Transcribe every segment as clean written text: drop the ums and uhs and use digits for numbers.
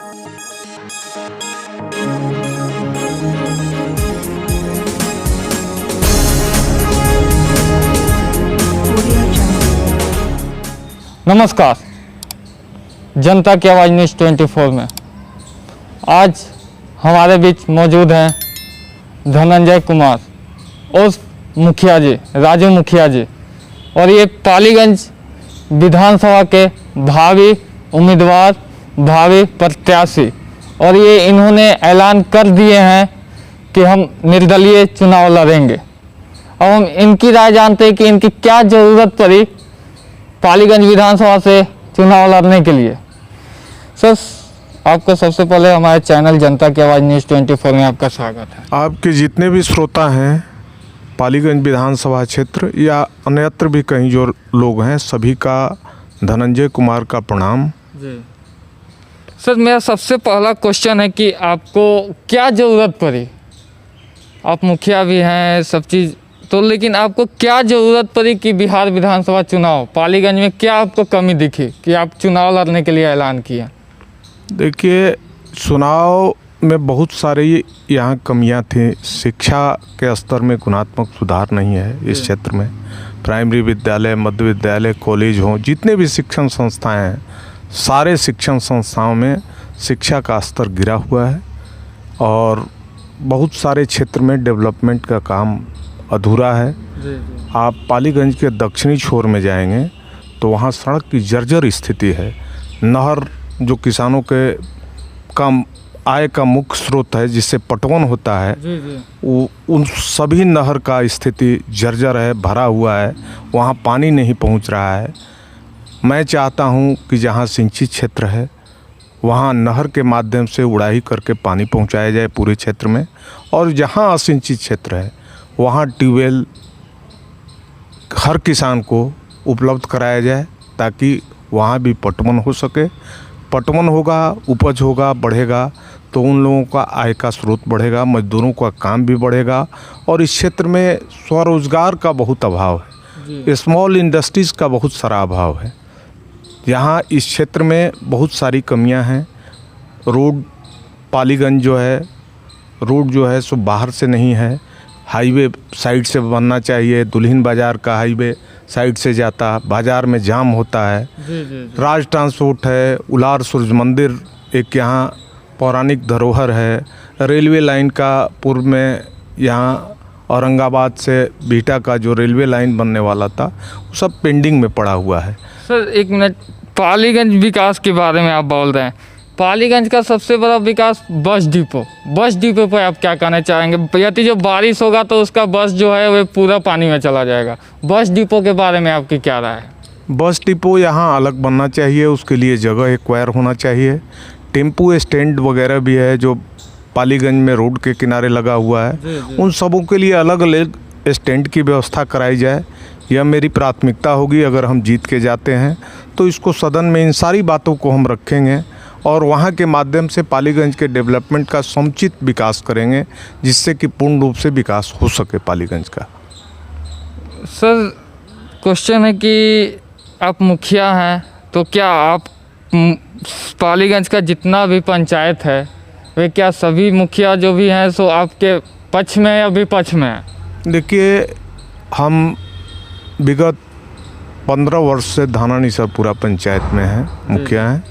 नमस्कार, जनता की आवाज़ न्यूज़ 24 में आज हमारे बीच मौजूद हैं धनंजय कुमार और मुखिया जी, राजू मुखिया जी, और ये पालीगंज विधानसभा के भावी उम्मीदवार, भावी प्रत्याशी, और ये इन्होंने ऐलान कर दिए हैं कि हम निर्दलीय चुनाव लड़ेंगे। अब हम इनकी राय जानते हैं कि इनकी क्या ज़रूरत पड़ी पालीगंज विधानसभा से चुनाव लड़ने के लिए। सर, आपको सबसे पहले हमारे चैनल जनता की आवाज़ न्यूज़ 24 में आपका स्वागत है। आपके जितने भी श्रोता हैं पालीगंज विधानसभा क्षेत्र या अन्यत्र भी कहीं जो लोग हैं, सभी का धनंजय कुमार का प्रणाम। जी सर, मेरा सबसे पहला क्वेश्चन है कि आपको क्या ज़रूरत पड़ी? आप मुखिया भी हैं, सब चीज़ तो, लेकिन आपको क्या ज़रूरत पड़ी कि बिहार विधानसभा चुनाव पालीगंज में क्या आपको कमी दिखी कि आप चुनाव लड़ने के लिए ऐलान किया? देखिए, चुनाव में बहुत सारी यहाँ कमियाँ थी। शिक्षा के स्तर में गुणात्मक सुधार नहीं है इस क्षेत्र में। प्राइमरी विद्यालय, मध्य विद्यालय, कॉलेज हों, जितने भी शिक्षण संस्थाएं हैं, सारे शिक्षण संस्थाओं में शिक्षा का स्तर गिरा हुआ है और बहुत सारे क्षेत्र में डेवलपमेंट का काम अधूरा है। आप पालीगंज के दक्षिणी छोर में जाएंगे तो वहाँ सड़क की जर्जर स्थिति है। नहर जो किसानों के कम आय का मुख्य स्रोत है, जिससे पटवन होता है, वो उन सभी नहर का स्थिति जर्जर है, भरा हुआ है, वहाँ पानी नहीं पहुँच रहा है। मैं चाहता हूँ कि जहाँ सिंचित क्षेत्र है वहाँ नहर के माध्यम से उड़ाही करके पानी पहुँचाया जाए पूरे क्षेत्र में, और जहाँ असिंचित क्षेत्र है वहाँ ट्यूबवेल हर किसान को उपलब्ध कराया जाए ताकि वहाँ भी पटवन हो सके। पटवन होगा, उपज होगा, बढ़ेगा तो उन लोगों का आय का स्रोत बढ़ेगा, मजदूरों का काम भी बढ़ेगा, और इस क्षेत्र में स्वरोजगार का बहुत अभाव है, स्मॉल इंडस्ट्रीज़ का बहुत सारा अभाव है। यहाँ इस क्षेत्र में बहुत सारी कमियाँ हैं। रोड, पालीगंज जो है, रोड जो है सो बाहर से नहीं है, हाईवे साइड से बनना चाहिए। दुल्हिन बाज़ार का हाईवे साइड से जाता, बाज़ार में जाम होता है। राज ट्रांसपोर्ट है, उलार सूर्य मंदिर एक यहाँ पौराणिक धरोहर है। रेलवे लाइन का पूर्व में यहाँ औरंगाबाद से बीटा का जो रेलवे लाइन बनने वाला था वो सब पेंडिंग में पड़ा हुआ है। सर, एक मिनट, पालीगंज विकास के बारे में आप बोल रहे हैं। पालीगंज का सबसे बड़ा विकास बस डिपो पर आप क्या कहना चाहेंगे? यदि जो बारिश होगा तो उसका बस जो है वह पूरा पानी में चला जाएगा। बस डिपो के बारे में आपकी क्या राय है? बस डिपो यहाँ अलग बनना चाहिए, उसके लिए जगह एक्वायर होना चाहिए। टेम्पू स्टैंड वगैरह भी है जो पालीगंज में रोड के किनारे लगा हुआ है, उन सबों के लिए अलग अलग स्टैंड की व्यवस्था कराई जाए। यह मेरी प्राथमिकता होगी। अगर हम जीत के जाते हैं तो इसको सदन में इन सारी बातों को हम रखेंगे और वहाँ के माध्यम से पालीगंज के डेवलपमेंट का समुचित विकास करेंगे, जिससे कि पूर्ण रूप से विकास हो सके पालीगंज का। सर, क्वेश्चन है कि आप मुखिया हैं तो क्या आप पालीगंज का जितना भी पंचायत है वे क्या सभी मुखिया जो भी हैं सो आपके पक्ष में या विपक्ष में है? देखिए, हम विगत 15 वर्ष से धानानीसरपुरा पंचायत में हैं, मुखिया हैं,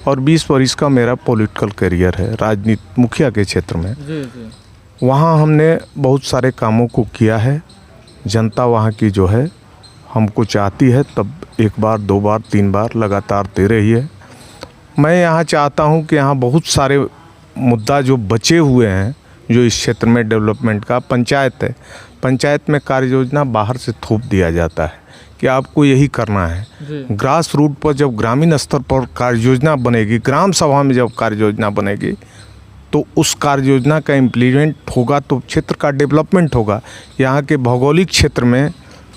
और 20 वर्ष का मेरा पॉलिटिकल करियर है राजनीति मुखिया के क्षेत्र में। वहाँ हमने बहुत सारे कामों को किया है। जनता वहाँ की जो है हमको चाहती है, तब एक बार, दो बार, तीन बार लगातार दे रही है। मैं यहाँ चाहता हूँ कि यहाँ बहुत सारे मुद्दा जो बचे हुए हैं जो इस क्षेत्र में डेवलपमेंट का, पंचायत है, पंचायत में कार्य योजना बाहर से थोप दिया जाता है कि आपको यही करना है। ग्रास रूट पर जब ग्रामीण स्तर पर कार्य योजना बनेगी, ग्राम सभा में जब कार्य योजना बनेगी तो उस कार्य योजना का इम्प्लीमेंट होगा तो क्षेत्र का डेवलपमेंट होगा। यहाँ के भौगोलिक क्षेत्र में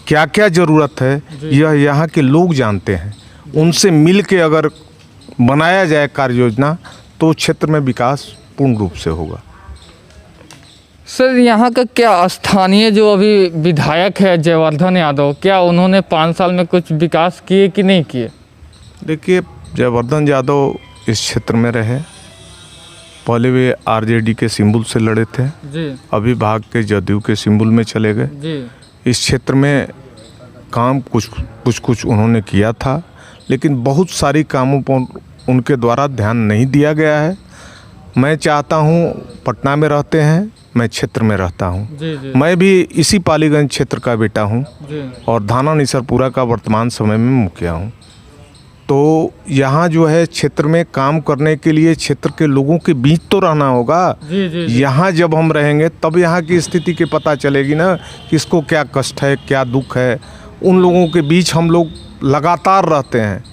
क्या क्या ज़रूरत है यह यहाँ के लोग जानते हैं। उनसे मिल के अगर बनाया जाए कार्य योजना तो क्षेत्र में विकास पूर्ण रूप से होगा। सर, यहाँ का क्या स्थानीय जो अभी विधायक है जयवर्धन यादव, क्या उन्होंने 5 साल में कुछ विकास किए कि नहीं किए? देखिए, जयवर्धन यादव इस क्षेत्र में रहे, पहले वे आरजेडी के सिंबल से लड़े थे, जी अभी भाग के जदयू के सिंबल में चले गए। जी इस क्षेत्र में काम कुछ उन्होंने किया था, लेकिन बहुत सारी कामों पर उनके द्वारा ध्यान नहीं दिया गया है। मैं चाहता हूँ, पटना में रहते हैं, मैं क्षेत्र में रहता हूँ, जी जी मैं भी इसी पालीगंज क्षेत्र का बेटा हूँ जी और थाना निसरपुरा का वर्तमान समय में मुखिया हूँ। तो यहाँ जो है क्षेत्र में काम करने के लिए क्षेत्र के लोगों के बीच तो रहना होगा। जी जी जी यहाँ जब हम रहेंगे तब यहाँ की स्थिति की पता चलेगी ना, किसको क्या कष्ट है, क्या दुख है। उन लोगों के बीच हम लोग लगातार रहते हैं,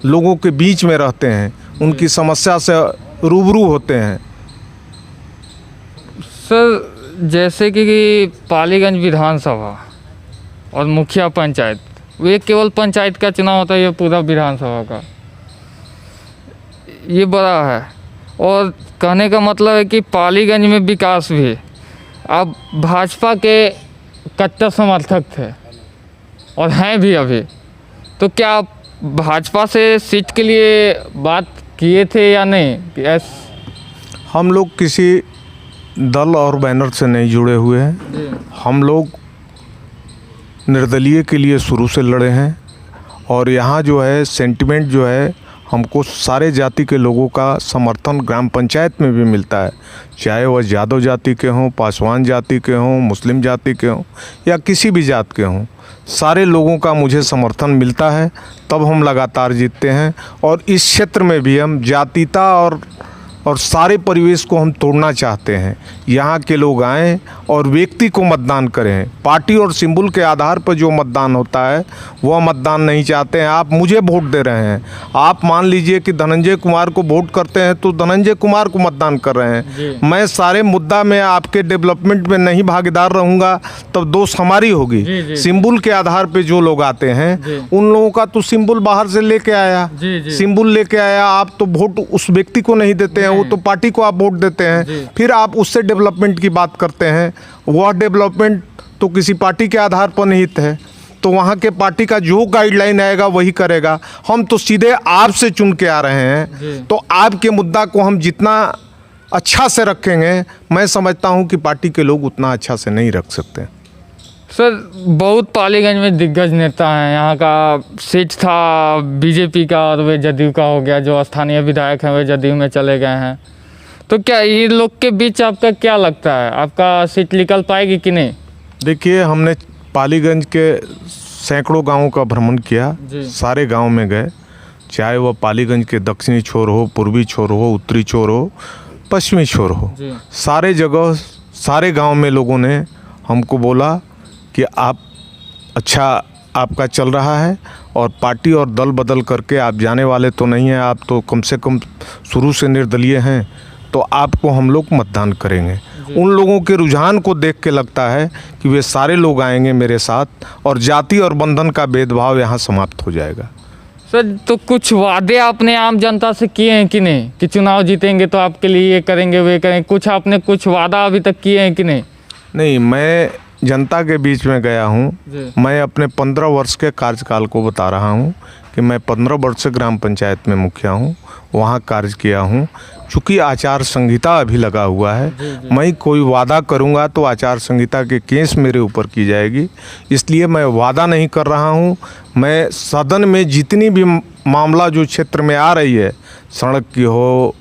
लोगों के बीच में रहते हैं, उनकी समस्या से रूबरू होते हैं। सर, जैसे कि पालीगंज विधानसभा और मुखिया पंचायत, ये केवल पंचायत का चुनाव होता है, ये पूरा विधानसभा का, ये बड़ा है। और कहने का मतलब है कि पालीगंज में विकास भी, आप भाजपा के कट्टर समर्थक थे और हैं भी अभी, तो क्या आप भाजपा से सीट के लिए बात किए थे या नहीं? हम लोग किसी दल और बैनर से नहीं जुड़े हुए हैं। जी हम लोग निर्दलीय के लिए शुरू से लड़े हैं और यहाँ जो है सेंटिमेंट जो है, हमको सारे जाति के लोगों का समर्थन ग्राम पंचायत में भी मिलता है, चाहे वह यादव जाति के हों, पासवान जाति के हों, मुस्लिम जाति के हों या किसी भी जात के हों, सारे लोगों का मुझे समर्थन मिलता है, तब हम लगातार जीतते हैं। और इस क्षेत्र में भी हम जातीयता और सारे परिवेश को हम तोड़ना चाहते हैं। यहाँ के लोग आएँ और व्यक्ति को मतदान करें, पार्टी और सिंबल के आधार पर जो मतदान होता है वह मतदान नहीं चाहते हैं। आप मुझे वोट दे रहे हैं, आप मान लीजिए कि धनंजय कुमार को वोट करते हैं तो धनंजय कुमार को मतदान कर रहे हैं। मैं सारे मुद्दा में आपके डेवलपमेंट में नहीं भागीदार रहूँगा, तब दोष हमारी होगी। सिंबल के आधार पर जो लोग आते हैं उन लोगों का तो सिंबल बाहर से लेके आया, सिंबल लेके आया, आप तो वोट उस व्यक्ति को नहीं देते हैं, वो तो पार्टी को आप वोट देते हैं। फिर आप उससे डेवलपमेंट की बात करते हैं, वह डेवलपमेंट तो किसी पार्टी के आधार पर निहित है, तो वहाँ के पार्टी का जो गाइडलाइन आएगा वही करेगा। हम तो सीधे आपसे चुन के आ रहे हैं, तो आपके मुद्दा को हम जितना अच्छा से रखेंगे, मैं समझता हूँ कि पार्टी के लोग उतना अच्छा से नहीं रख सकते। सर, बहुत पालीगंज में दिग्गज नेता हैं, यहाँ का सीट था बीजेपी का और वे जदयू का हो गया, जो स्थानीय विधायक हैं वे जदयू में चले गए हैं, तो क्या ये लोग के बीच आपका क्या लगता है, आपका सीट निकल पाएगी कि नहीं? देखिए, हमने पालीगंज के सैकड़ों गांवों का भ्रमण किया, सारे गांव में गए, चाहे वह पालीगंज के दक्षिणी छोर हो, पूर्वी छोर हो, उत्तरी छोर हो, पश्चिमी छोर हो, सारे जगह सारे गांव में लोगों ने हमको बोला कि आप अच्छा आपका चल रहा है और पार्टी और दल बदल करके आप जाने वाले तो नहीं हैं, आप तो कम से कम शुरू से निर्दलीय हैं, तो आपको हम लोग मतदान करेंगे। उन लोगों के रुझान को देख के लगता है कि वे सारे लोग आएंगे मेरे साथ और जाति और बंधन का भेदभाव यहाँ समाप्त हो जाएगा। सर, तो कुछ वादे आपने आम जनता से किए हैं कि नहीं, कि चुनाव जीतेंगे तो आपके लिए ये करेंगे वे करेंगे, कुछ आपने कुछ वादा अभी तक किए हैं कि नहीं? नहीं, मैं जनता के बीच में गया हूँ। मैं अपने 15 वर्ष के कार्यकाल को बता रहा हूँ कि मैं 15 वर्ष से ग्राम पंचायत में मुखिया हूँ, वहाँ कार्य किया हूँ। चूँकि आचार संहिता अभी लगा हुआ है, मैं कोई वादा करूँगा तो आचार संहिता के केस मेरे ऊपर की जाएगी, इसलिए मैं वादा नहीं कर रहा हूँ। मैं सदन में जितनी भी मामला जो क्षेत्र में आ रही है, सड़क की हो,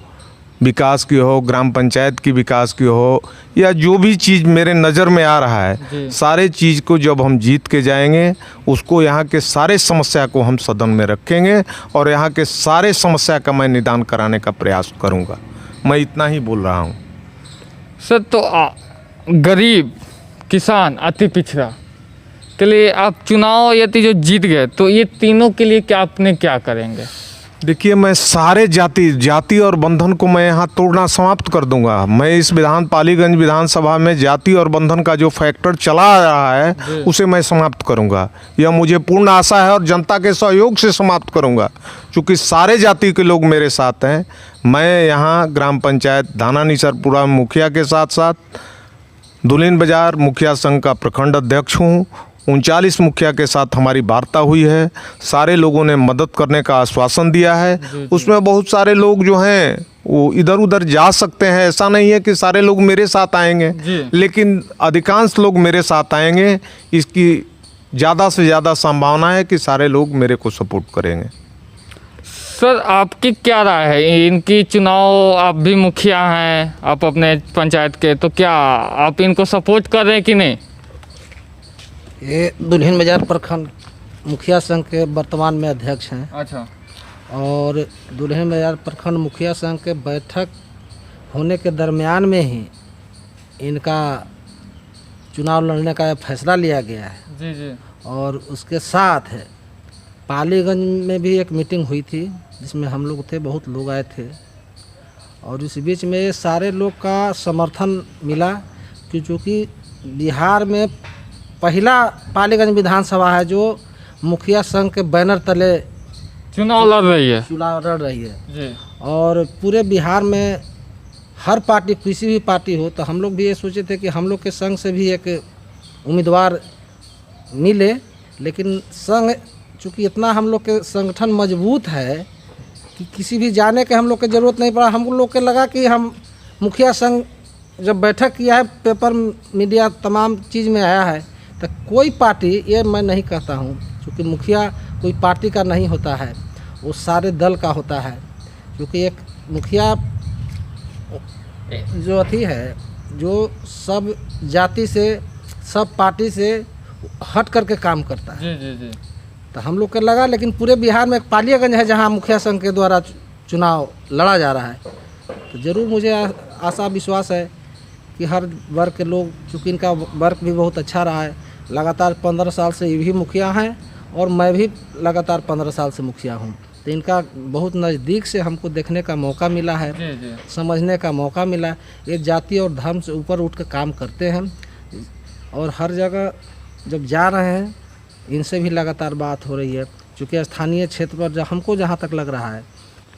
विकास की हो, ग्राम पंचायत की विकास की हो, या जो भी चीज़ मेरे नज़र में आ रहा है, सारे चीज़ को जब हम जीत के जाएंगे, उसको यहाँ के सारे समस्या को हम सदन में रखेंगे और यहाँ के सारे समस्या का मैं निदान कराने का प्रयास करूँगा। मैं इतना ही बोल रहा हूँ। सर, तो गरीब, किसान, अति पिछड़ा के लिए आप चुनाव यदि जो जीत गए तो ये तीनों के लिए क्या आपने क्या करेंगे? देखिए, मैं सारे जाति और बंधन को मैं यहाँ तोड़ना समाप्त कर दूंगा। मैं इस पालीगंज विधानसभा में जाति और बंधन का जो फैक्टर चला आ रहा है उसे मैं समाप्त करूंगा। यह मुझे पूर्ण आशा है और जनता के सहयोग से समाप्त करूंगा, क्योंकि सारे जाति के लोग मेरे साथ हैं। मैं यहाँ ग्राम पंचायत थाना निसरपुरा मुखिया के साथ साथ दुल्हिन बाजार मुखिया संघ का प्रखंड अध्यक्ष हूँ। 39 मुखिया के साथ हमारी वार्ता हुई है। सारे लोगों ने मदद करने का आश्वासन दिया है। उसमें बहुत सारे लोग जो हैं वो इधर उधर जा सकते हैं, ऐसा नहीं है कि सारे लोग मेरे साथ आएंगे, लेकिन अधिकांश लोग मेरे साथ आएंगे। इसकी ज़्यादा से ज़्यादा संभावना है कि सारे लोग मेरे को सपोर्ट करेंगे। सर आपकी क्या राय है इनकी चुनाव, आप भी मुखिया हैं, आप अपने पंचायत के, तो क्या आप इनको सपोर्ट कर रहे हैं कि नहीं? ये दुल्हिन बाजार प्रखंड मुखिया संघ के वर्तमान में अध्यक्ष हैं। अच्छा। और दुल्हिन बाजार प्रखंड मुखिया संघ के बैठक होने के दरमियान में ही इनका चुनाव लड़ने का फैसला लिया गया है। जी जी। और उसके साथ पालीगंज में भी एक मीटिंग हुई थी जिसमें हम लोग थे, बहुत लोग आए थे। और इस बीच में सारे लोग का समर्थन मिला कि चूँकि बिहार में पहला पालीगंज विधानसभा है जो मुखिया संघ के बैनर तले चुनाव लड़ रही है। चुनाव लड़ रही है जी। और पूरे बिहार में हर पार्टी, किसी भी पार्टी हो, तो हम लोग भी ये सोचे थे कि हम लोग के संघ से भी एक उम्मीदवार मिले। लेकिन संघ चूँकि इतना हम लोग के संगठन मजबूत है कि किसी भी जाने के हम लोग के ज़रूरत नहीं पड़ा। हम लोग के लगा कि हम मुखिया संघ जब बैठक किया है, पेपर मीडिया तमाम चीज़ में आया है, तो कोई पार्टी, ये मैं नहीं कहता हूँ, क्योंकि मुखिया कोई पार्टी का नहीं होता है, वो सारे दल का होता है। क्योंकि एक मुखिया जो अथी है, जो सब जाति से, सब पार्टी से हट करके काम करता है। जी जी जी। तो हम लोग को लगा, लेकिन पूरे बिहार में एक पालियागंज है जहाँ मुखिया संघ के द्वारा चुनाव लड़ा जा रहा है, तो ज़रूर मुझे आशा विश्वास है कि हर वर्ग के लोग, चूँकि इनका वर्क भी बहुत अच्छा रहा है, लगातार 15 साल से ये भी मुखिया हैं और मैं भी लगातार 15 साल से मुखिया हूँ, तो इनका बहुत नज़दीक से हमको देखने का मौका मिला है। जी जी। समझने का मौका मिला। ये जाति और धर्म से ऊपर उठ कर काम करते हैं और हर जगह जब जा रहे हैं इनसे भी लगातार बात हो रही है। चूँकि स्थानीय क्षेत्र पर हमको जहाँ तक लग रहा है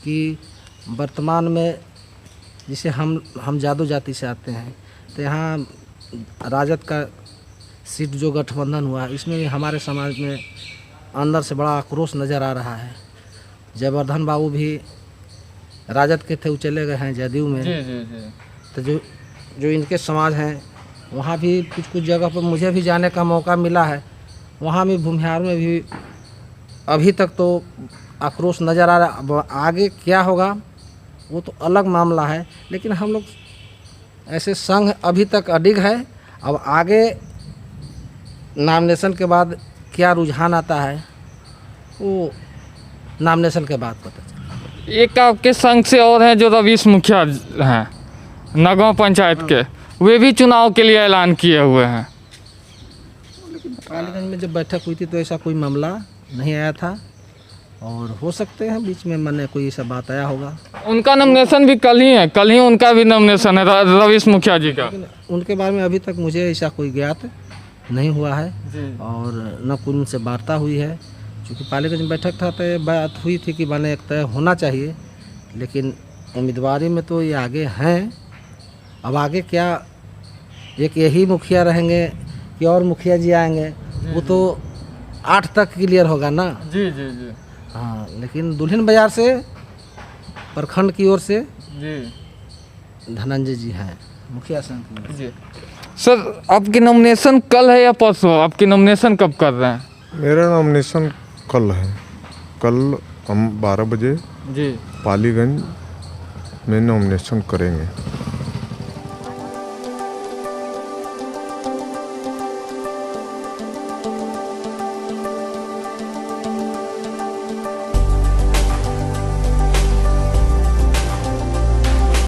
कि वर्तमान में, जिसे हम जादू जाति से आते हैं, तो यहाँ राजद का सीट जो गठबंधन हुआ है, इसमें भी हमारे समाज में अंदर से बड़ा आक्रोश नज़र आ रहा है। जयवर्धन बाबू भी राजद के थे, वो चले गए हैं जदयू में। जी जी जी। तो जो इनके समाज हैं, वहाँ भी कुछ जगह पर मुझे भी जाने का मौका मिला है। वहाँ भी भूमिहार में भी अभी तक तो आक्रोश नज़र आ रहा है। अब आगे क्या होगा वो तो अलग मामला है, लेकिन हम लोग ऐसे संघ अभी तक अडिग है। अब आगे नॉमिनेशन के बाद क्या रुझान आता है वो नॉमिनेशन के बाद पता चलेगा। एक आपके संघ से और हैं जो रवीश मुखिया हैं, नगांव पंचायत के, वे भी चुनाव के लिए ऐलान किए हुए हैं। पालीगंज में जब बैठक हुई थी तो ऐसा कोई मामला नहीं आया था, और हो सकते हैं बीच में मैंने कोई ऐसा बात आया होगा। उनका नॉमिनेशन भी कल ही है, कल ही उनका भी नॉमिनेशन है, रवीश मुखिया जी का। उनके बारे में अभी तक मुझे ऐसा कोई ज्ञात नहीं हुआ है और न कोई उनसे वार्ता हुई है। क्योंकि पालीगंज बैठक था तो बात हुई थी कि माने एक तय होना चाहिए, लेकिन उम्मीदवारी में तो ये आगे हैं। अब आगे क्या, एक यही मुखिया रहेंगे कि और मुखिया जी आएंगे, वो तो 8 तक क्लियर होगा ना। जी जी जी। हाँ, लेकिन दुल्हिन बाजार से प्रखंड की ओर से जी धनंजय जी हैं मुखिया संघ की। जी। सर आपकी नॉमिनेशन कल है या परसों? आपकी नॉमिनेशन कब कर रहे हैं? मेरा नॉमिनेशन कल है। कल हम 12 बजे जी पालीगंज में नॉमिनेशन करेंगे।